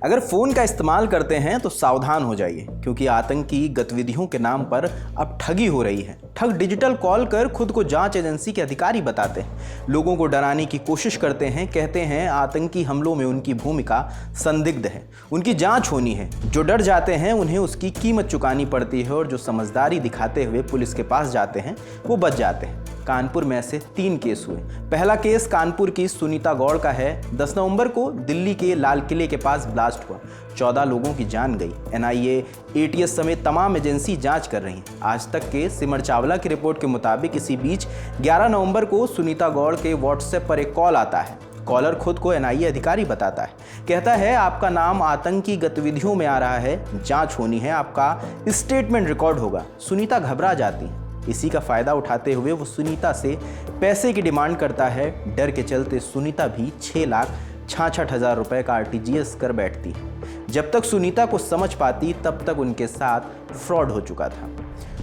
अगर फ़ोन का इस्तेमाल करते हैं तो सावधान हो जाइए, क्योंकि आतंकी गतिविधियों के नाम पर अब ठगी हो रही है। ठग डिजिटल कॉल कर खुद को जांच एजेंसी के अधिकारी बताते हैं, लोगों को डराने की कोशिश करते हैं, कहते हैं आतंकी हमलों में उनकी भूमिका संदिग्ध है, उनकी जांच होनी है। जो डर जाते हैं उन्हें उसकी कीमत चुकानी पड़ती है, और जो समझदारी दिखाते हुए पुलिस के पास जाते हैं वो बच जाते हैं। कानपुर में ऐसे 3 केस हुए। पहला केस कानपुर की सुनीता गौड़ का है। 10 नवंबर को दिल्ली के लाल किले के पास ब्लास्ट हुआ, 14 लोगों की जान गई। एनआईए, एटीएस समेत तमाम एजेंसी जांच कर रही हैं। आज तक के सिमर चावला की रिपोर्ट के मुताबिक इसी बीच 11 नवंबर को सुनीता गौड़ के व्हाट्सएप पर एक कॉल आता है। कॉलर खुद को एनआईए अधिकारी बताता है, कहता है आपका नाम आतंकी गतिविधियों में आ रहा है, जांच होनी है, आपका स्टेटमेंट रिकॉर्ड होगा। सुनीता घबरा जाती है। इसी का फायदा उठाते हुए वो सुनीता से पैसे की डिमांड करता है। डर के चलते सुनीता भी 6,66,000 रुपए का आरटीजीएस कर बैठती है। जब तक सुनीता को समझ पाती तब तक उनके साथ फ्रॉड हो चुका था।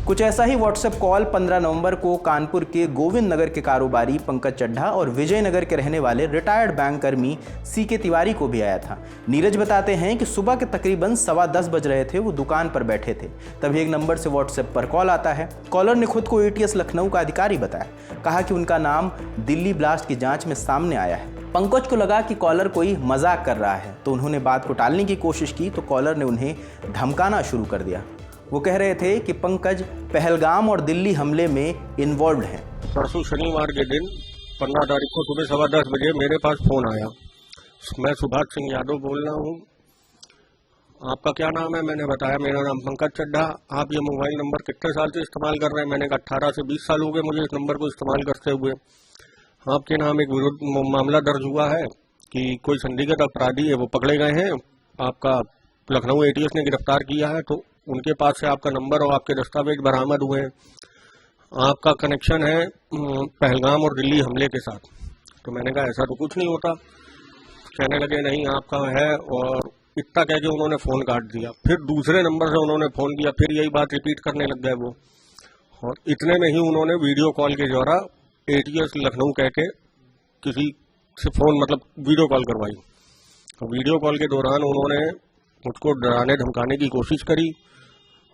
कुछ ऐसा ही व्हाट्सएप कॉल 15 नवंबर को कानपुर के गोविंद नगर के कारोबारी पंकज चड्ढा और विजयनगर के रहने वाले रिटायर्ड बैंक कर्मी सीके तिवारी को भी आया था। नीरज बताते हैं कि सुबह के तकरीबन 10:15 बज रहे थे, वो दुकान पर बैठे थे, तभी एक नंबर से व्हाट्सएप पर कॉल आता है। कॉलर ने खुद को एटीएस लखनऊ का अधिकारी बताया, कहा कि उनका नाम दिल्ली ब्लास्ट की जांच में सामने आया है। पंकज को लगा कि कॉलर कोई मजाक कर रहा है, तो उन्होंने बात को टालने की कोशिश की तो कॉलर ने उन्हें धमकाना शुरू कर दिया। वो कह रहे थे कि पंकज पहलगाम और दिल्ली हमले में इन्वॉल्व हैं। परसों शनिवार के दिन 15 तारीख को सुबह 10:15 बजे मेरे पास फोन आया। मैं सुभाष सिंह यादव बोल रहा हूँ, आपका क्या नाम है? मैंने बताया मेरा नाम पंकज चड्ढा। आप ये मोबाइल नंबर कितने साल से इस्तेमाल कर रहे हैं? मैंने कहा 18 से 20 साल हो गए मुझे इस नंबर को इस्तेमाल करते हुए। आपके नाम एक विरुद्ध मामला दर्ज हुआ है कि कोई संदिग्ध अपराधी है, वो पकड़े गए हैं, आपका लखनऊ एटीएस ने गिरफ्तार किया है, तो उनके पास से आपका नंबर और आपके दस्तावेज बरामद हुए हैं। आपका कनेक्शन है पहलगाम और दिल्ली हमले के साथ। तो मैंने कहा ऐसा तो कुछ नहीं होता। कहने लगे नहीं आपका है, और इतना कह के उन्होंने फोन काट दिया। फिर दूसरे नंबर से उन्होंने फोन किया, फिर यही बात रिपीट करने लग गए वो, और इतने में ही उन्होंने वीडियो कॉल के द्वारा एटीएस लखनऊ कह के किसी से फोन वीडियो कॉल करवाई। तो वीडियो कॉल के दौरान उन्होंने मुझको डराने धमकाने की कोशिश करी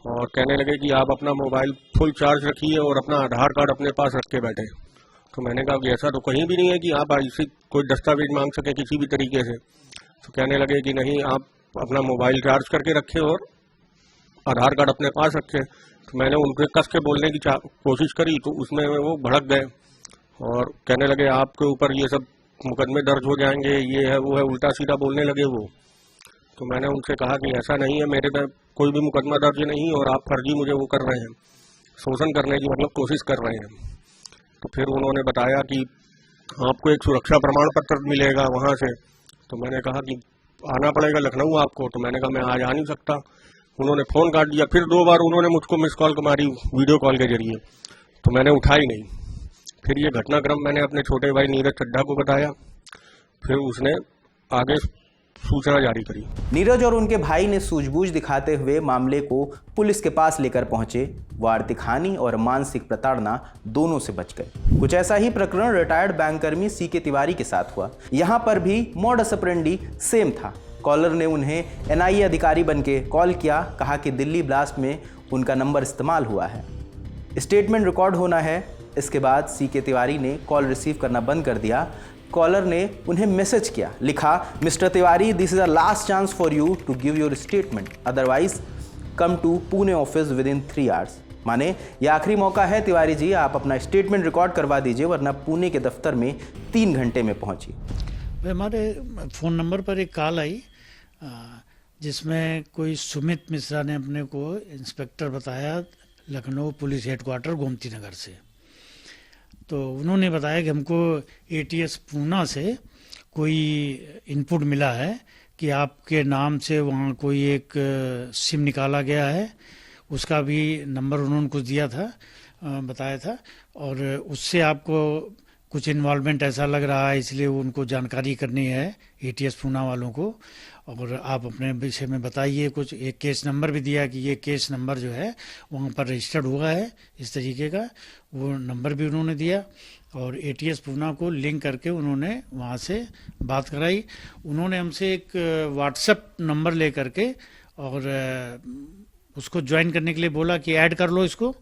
और कहने लगे कि आप अपना मोबाइल फुल चार्ज रखिए और अपना आधार कार्ड अपने पास रख के बैठे। तो मैंने कहा कि ऐसा तो कहीं भी नहीं है कि आप ऐसे कोई दस्तावेज मांग सके किसी भी तरीके से। तो कहने लगे कि नहीं, आप अपना मोबाइल चार्ज करके रखे और आधार कार्ड अपने पास रखे। तो मैंने उनके कस के बोलने की कोशिश करी, तो उसमें वो भड़क गए और कहने लगे आपके ऊपर ये सब मुकदमे दर्ज हो जाएंगे, ये है वो है, उल्टा सीधा बोलने लगे वो। तो मैंने उनसे कहा कि ऐसा नहीं है, मेरे पे कोई भी मुकदमा दर्ज नहीं, और आप फर्जी मुझे वो कर रहे हैं, शोषण करने की कोशिश कर रहे हैं। तो फिर उन्होंने बताया कि आपको एक सुरक्षा प्रमाण पत्र मिलेगा वहाँ से। तो मैंने कहा कि आना पड़ेगा लखनऊ आपको। तो मैंने कहा मैं आज आ नहीं सकता। उन्होंने फ़ोन काट दिया। फिर 2 बार उन्होंने मुझको मिस कॉल मारी वीडियो कॉल के जरिए, तो मैंने उठाई नहीं। फिर ये घटनाक्रम मैंने अपने छोटे भाई नीरज चड्ढा को बताया, फिर उसने आगे सूचना जारी करी। नीरज और उनके भाई ने सूझबूझ दिखाते हुए मामले को पुलिस के पास लेकर पहुंचे। वो आर्थिक हानि और मानसिक प्रताड़ना दोनों से बच गए। कुछ ऐसा ही प्रकरण रिटायर्ड बैंक कर्मी सीके तिवारी के साथ हुआ। यहां पर भी मॉडस ऑपरेंडी सेम था। कॉलर ने उन्हें एनआईए अधिकारी बनके कॉल किया, कहा कि दिल्ली ब्लास्ट में उनका नंबर इस्तेमाल हुआ है, स्टेटमेंट रिकॉर्ड होना है। इसके बाद सीके तिवारी ने कॉल रिसीव करना बंद कर दिया। कॉलर ने उन्हें मैसेज किया, लिखा mister Tiwari, this is a last chance for you to give your statement, otherwise come to Pune office within 3 hours. माने ये आखिरी मौका है तिवारी जी, आप अपना स्टेटमेंट रिकॉर्ड करवा दीजिए, वरना पुणे के दफ्तर में 3 घंटे में पहुंचिए। हमारे फ़ोन नंबर पर एक कॉल आई जिसमें कोई सुमित मिश्रा ने अपने को इंस्पेक्टर बताया, लखनऊ पुलिस हेडक्वार्टर गोमती नगर से। तो उन्होंने बताया कि हमको एटीएस पूना से कोई इनपुट मिला है कि आपके नाम से वहाँ कोई एक सिम निकाला गया है, उसका भी नंबर उन्होंने कुछ दिया था, बताया था, और उससे आपको कुछ इन्वॉल्वमेंट ऐसा लग रहा है, इसलिए उनको जानकारी करनी है एटीएस पूना वालों को। और आप अपने विषय में बताइए कुछ। एक केस नंबर भी दिया कि ये केस नंबर जो है वहाँ पर रजिस्टर्ड हुआ है इस तरीके का, वो नंबर भी उन्होंने दिया। और ATS पूना को लिंक करके उन्होंने वहाँ से बात कराई। उन्होंने हमसे एक व्हाट्सएप नंबर ले करके और उसको ज्वाइन करने के लिए बोला कि ऐड कर लो इसको,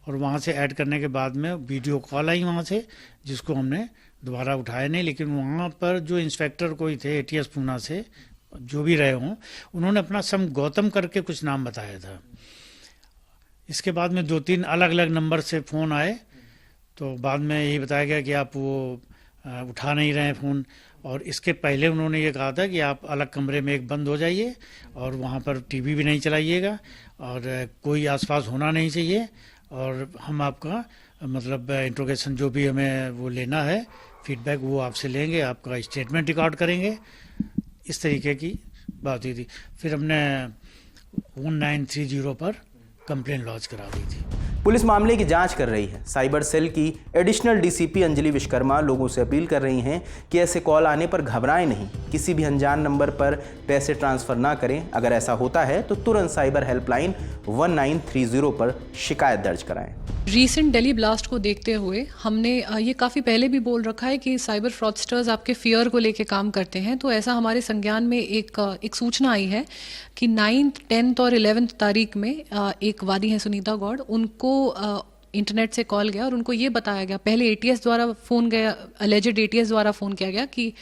और वहाँ से ऐड करने के बाद में वीडियो कॉल आई वहाँ से, जिसको हमने दोबारा उठाया नहीं। लेकिन वहाँ पर जो इंस्पेक्टर कोई थे ATS पूना से, जो भी रहे हों, उन्होंने अपना सम गौतम करके कुछ नाम बताया था। इसके बाद में 2-3 अलग अलग नंबर से फ़ोन आए, तो बाद में यही बताया गया कि आप वो उठा नहीं रहे हैं फ़ोन। और इसके पहले उन्होंने ये कहा था कि आप अलग कमरे में एक बंद हो जाइए और वहाँ पर TV भी नहीं चलाइएगा और कोई आसपास होना नहीं चाहिए, और हम आपका मतलब इंट्रोगेशन जो भी हमें वो लेना है फीडबैक वो आपसे लेंगे, आपका स्टेटमेंट रिकॉर्ड करेंगे। इस तरीके की बात हुई थी। फिर हमने 1930 पर कंप्लेंट लॉन्च करा दी थी। पुलिस मामले की जांच कर रही है। साइबर सेल की एडिशनल DCP अंजलि विश्वकर्मा लोगों से अपील कर रही हैं कि ऐसे कॉल आने पर घबराएं नहीं, किसी भी अनजान नंबर पर पैसे ट्रांसफर ना करें। अगर ऐसा होता है तो तुरंत साइबर हेल्पलाइन 1930 पर शिकायत दर्ज कराएं। रीसेंट दिल्ली ब्लास्ट को देखते हुए हमने ये काफ़ी पहले भी बोल रखा है कि साइबर फ्रॉडस्टर्स आपके फियर को लेके काम करते हैं। तो ऐसा हमारे संज्ञान में एक सूचना आई है कि 9th, 10th और 11th तारीख में एक वादी हैं सुनीता गौड़, उनको इंटरनेट से कॉल गया और उनको ये बताया गया, पहले ATS द्वारा फ़ोन गया, अलेजेड ATS द्वारा फ़ोन किया गया कि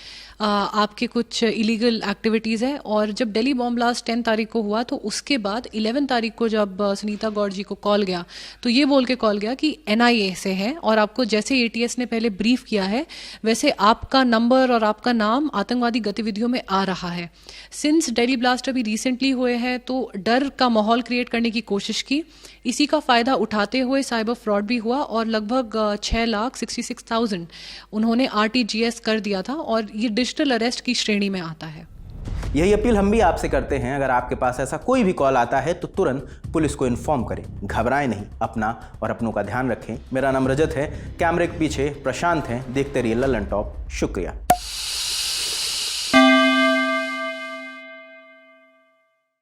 आपके कुछ इलीगल एक्टिविटीज़ है। और जब दिल्ली बॉम्ब ब्लास्ट 10 तारीख को हुआ तो उसके बाद 11 तारीख को जब सुनीता गौड़ जी को कॉल गया तो ये बोल के कॉल गया कि NIA से है और आपको जैसे ATS ने पहले ब्रीफ किया है वैसे आपका नंबर और आपका नाम आतंकवादी गतिविधियों में आ रहा है। सिंस दिल्ली ब्लास्ट अभी रिसेंटली हुए हैं तो डर का माहौल क्रिएट करने की कोशिश की, इसी का फ़ायदा उठाते हुए साइबर फ्रॉड भी हुआ और लगभग 6,66,000 उन्होंने RTGS कर दिया था और ये डिजिटल अरेस्ट की श्रेणी में आता है। यही अपील हम भी आपसे करते हैं। अगर आपके पास ऐसा कोई भी कॉल आता है तो तुरंत पुलिस को इन्फॉर्म करें, घबराएं नहीं, अपना और अपनों का ध्यान रखें। मेरा नाम रजत है, कैमरे के पीछे प्रशांत हैं। देखते रहिए लल्लन टॉप। शुक्रिया।